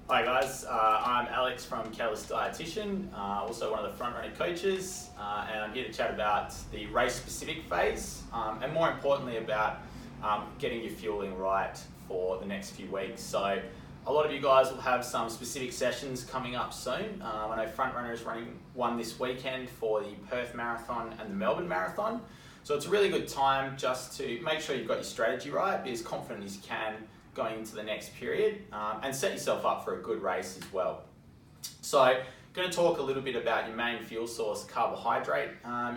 Hi guys, I'm Alex from Dietitian, also one of the front running coaches, and I'm here to chat about the race specific phase and more importantly about getting your fueling right for the next few weeks. So a lot of you guys will have some specific sessions coming up soon. I know front runner is running one this weekend for the Perth Marathon and the Melbourne Marathon. So it's a really good time just to make sure you've got your strategy right, be as confident as you can going into the next period, and set yourself up for a good race as well. So I'm going to talk a little bit about your main fuel source, carbohydrate,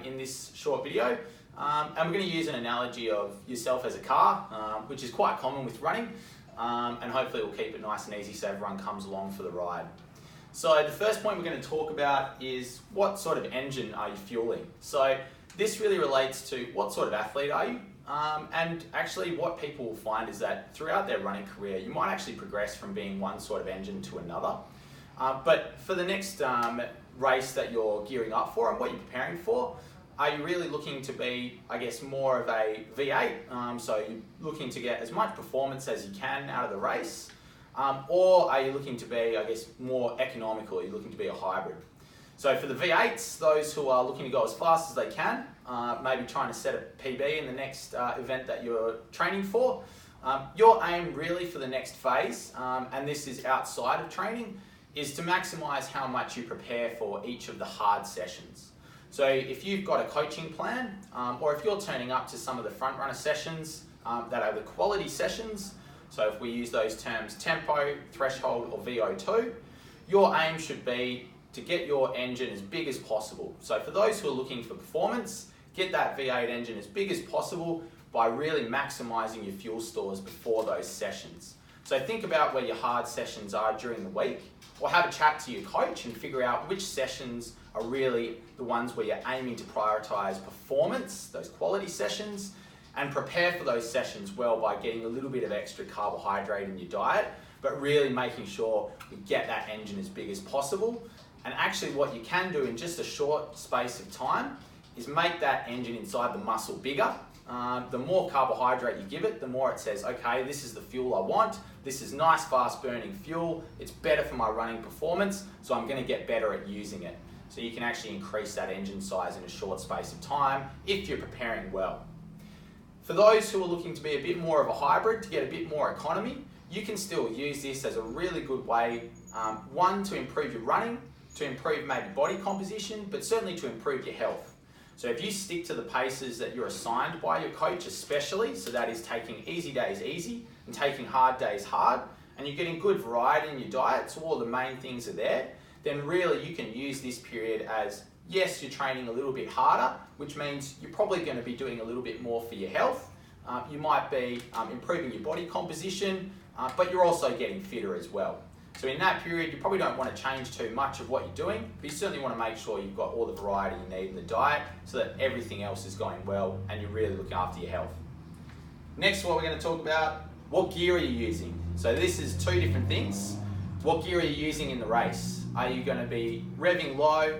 in this short video. And we're going to use an analogy of yourself as a car, which is quite common with running, and hopefully we'll keep it nice and easy so everyone comes along for the ride. So the first point we're going to talk about is what sort of engine are you fueling? So this really relates to what sort of athlete are you? And actually what people will find is that throughout their running career, you might actually progress from being one sort of engine to another. But for the next race that you're gearing up for and what you're preparing for, are you really looking to be, I guess, more of a V8? So you're looking to get as much performance as you can out of the race? Or are you looking to be, I guess, more economical? You're looking to be a hybrid? So for the V8s, those who are looking to go as fast as they can, maybe trying to set a PB in the next event that you're training for, your aim really for the next phase, and this is outside of training, is to maximize how much you prepare for each of the hard sessions. So if you've got a coaching plan, or if you're turning up to some of the front runner sessions that are the quality sessions, so if we use those terms tempo, threshold, or VO2, your aim should be to get your engine as big as possible. So for those who are looking for performance, get that V8 engine as big as possible by really maximizing your fuel stores before those sessions. So think about where your hard sessions are during the week, or have a chat to your coach and figure out which sessions are really the ones where you're aiming to prioritize performance, those quality sessions, and prepare for those sessions well by getting a little bit of extra carbohydrate in your diet, but really making sure you get that engine as big as possible. And actually what you can do in just a short space of time is make that engine inside the muscle bigger. The more carbohydrate you give it, the more it says, okay, this is the fuel I want. This is nice, fast burning fuel. It's better for my running performance, so I'm going to get better at using it. So you can actually increase that engine size in a short space of time if you're preparing well. For those who are looking to be a bit more of a hybrid, to get a bit more economy, you can still use this as a really good way, one, to improve your running, to improve maybe body composition, but certainly to improve your health. So if you stick to the paces that you're assigned by your coach especially, so that is taking easy days easy and taking hard days hard, and you're getting good variety in your diet, so all the main things are there, then really you can use this period as, yes, you're training a little bit harder, which means you're probably going to be doing a little bit more for your health. You might be improving your body composition, but you're also getting fitter as well. So in that period, you probably don't want to change too much of what you're doing, but you certainly want to make sure you've got all the variety you need in the diet so that everything else is going well and you're really looking after your health. Next, what we're going to talk about, what gear are you using? So this is two different things. What gear are you using in the race? Are you going to be revving low,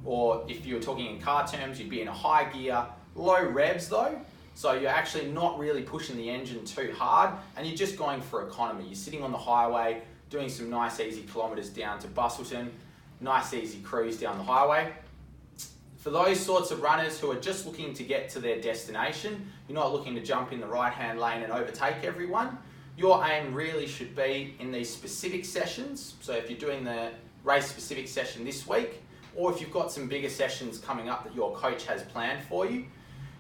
or if you're talking in car terms, you'd be in a high gear, low revs though? So you're actually not really pushing the engine too hard and you're just going for economy. You're sitting on the highway, doing some nice easy kilometres down to Busselton, nice easy cruise down the highway. For those sorts of runners who are just looking to get to their destination, you're not looking to jump in the right-hand lane and overtake everyone, your aim really should be in these specific sessions. So if you're doing the race-specific session this week, or if you've got some bigger sessions coming up that your coach has planned for you,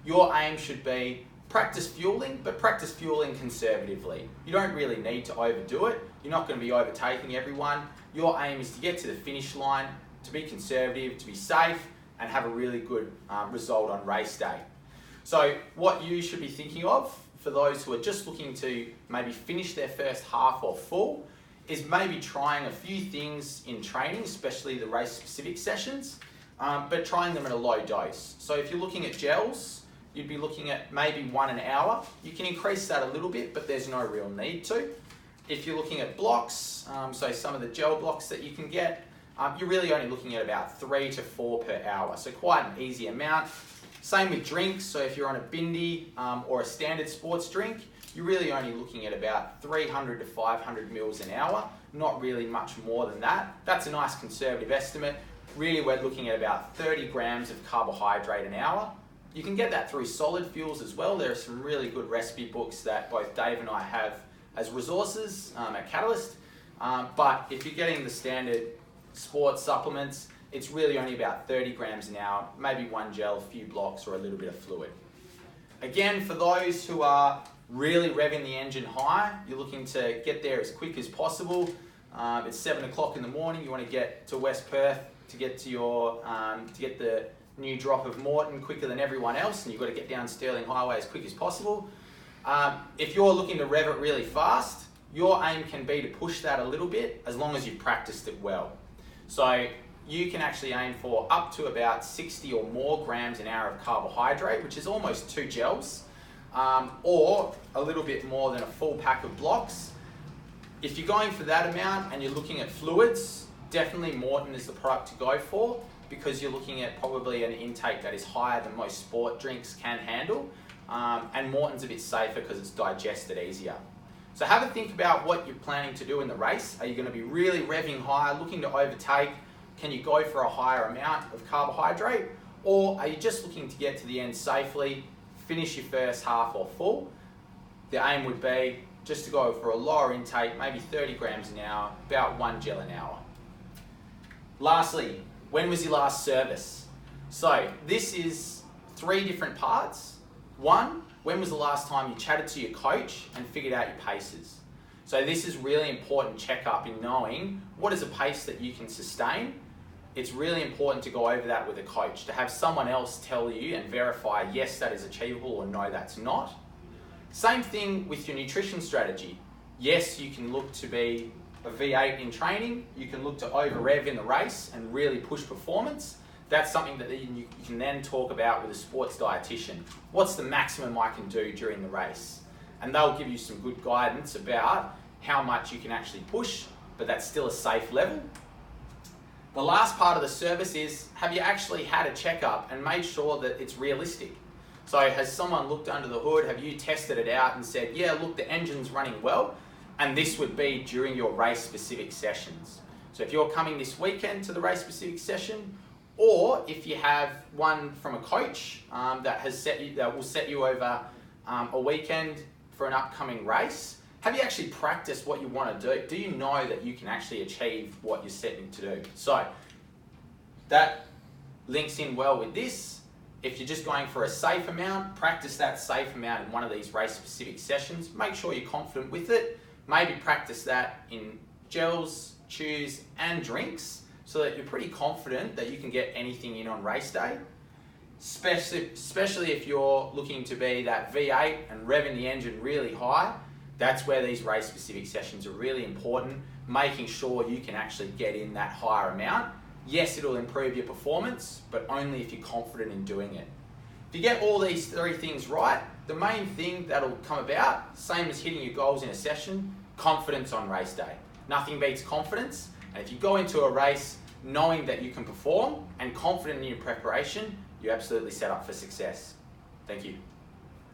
your aim should be practice fueling, but practice fueling conservatively. You don't really need to overdo it. You're not going to be overtaking everyone. Your aim is to get to the finish line, to be conservative, to be safe, and have a really good result on race day. So what you should be thinking of for those who are just looking to maybe finish their first half or full is maybe trying a few things in training, especially the race-specific sessions, but trying them at a low dose. So if you're looking at gels, you'd be looking at maybe 1 an hour. You can increase that a little bit, but there's no real need to. If you're looking at blocks, so some of the gel blocks that you can get, you're really only looking at about 3 to 4 per hour, so quite an easy amount. Same with drinks, so if you're on a bindi or a standard sports drink, you're really only looking at about 300 to 500 mils an hour, not really much more than that. That's a nice conservative estimate. Really, we're looking at about 30 grams of carbohydrate an hour. You can get that through solid fuels as well. There are some really good recipe books that both Dave and I have as resources at Catalyst. But if you're getting the standard sports supplements, it's really only about 30 grams an hour, maybe one gel, a few blocks, or a little bit of fluid. Again, for those who are really revving the engine high, you're looking to get there as quick as possible. It's 7 o'clock in the morning, you want to get to West Perth to get to your, to get the new drop of Moreton quicker than everyone else, and you've got to get down Stirling Highway as quick as possible. If you're looking to rev it really fast, your aim can be to push that a little bit as long as you've practiced it well. So you can actually aim for up to about 60 or more grams an hour of carbohydrate, which is almost 2 gels, or a little bit more than a full pack of blocks. If you're going for that amount and you're looking at fluids, definitely Moreton is the product to go for, because you're looking at probably an intake that is higher than most sport drinks can handle, and Moreton's a bit safer because it's digested easier. So have a think about what you're planning to do in the race. Are you going to be really revving high, looking to overtake? Can you go for a higher amount of carbohydrate? Or are you just looking to get to the end safely, finish your first half or full? The aim would be just to go for a lower intake, maybe 30 grams an hour, about 1 gel an hour. Lastly, when was your last service? So this is 3 different parts. 1, when was the last time you chatted to your coach and figured out your paces? So this is really important checkup in knowing what is a pace that you can sustain. It's really important to go over that with a coach, to have someone else tell you and verify, yes, that is achievable, or no, that's not. Same thing with your nutrition strategy. Yes, you can look to be a V8 in training, you can look to over rev in the race and really push performance. That's something that you can then talk about with a sports dietitian. What's the maximum I can do during the race? And they'll give you some good guidance about how much you can actually push, but that's still a safe level. The last part of the service is, have you actually had a checkup and made sure that it's realistic? So has someone looked under the hood? Have you tested it out and said, yeah, look, the engine's running well, and this would be during your race-specific sessions. So if you're coming this weekend to the race-specific session, or if you have one from a coach that will set you over a weekend for an upcoming race, have you actually practiced what you want to do? Do you know that you can actually achieve what you're setting to do? So that links in well with this. If you're just going for a safe amount, practice that safe amount in one of these race-specific sessions. Make sure you're confident with it. Maybe practice that in gels, chews, and drinks, so that you're pretty confident that you can get anything in on race day. Especially if you're looking to be that V8 and revving the engine really high, that's where these race-specific sessions are really important, making sure you can actually get in that higher amount. Yes, it'll improve your performance, but only if you're confident in doing it. If you get all these 3 things right, the main thing that'll come about, same as hitting your goals in a session, confidence on race day. Nothing beats confidence, and if you go into a race knowing that you can perform and confident in your preparation, you're absolutely set up for success. Thank you.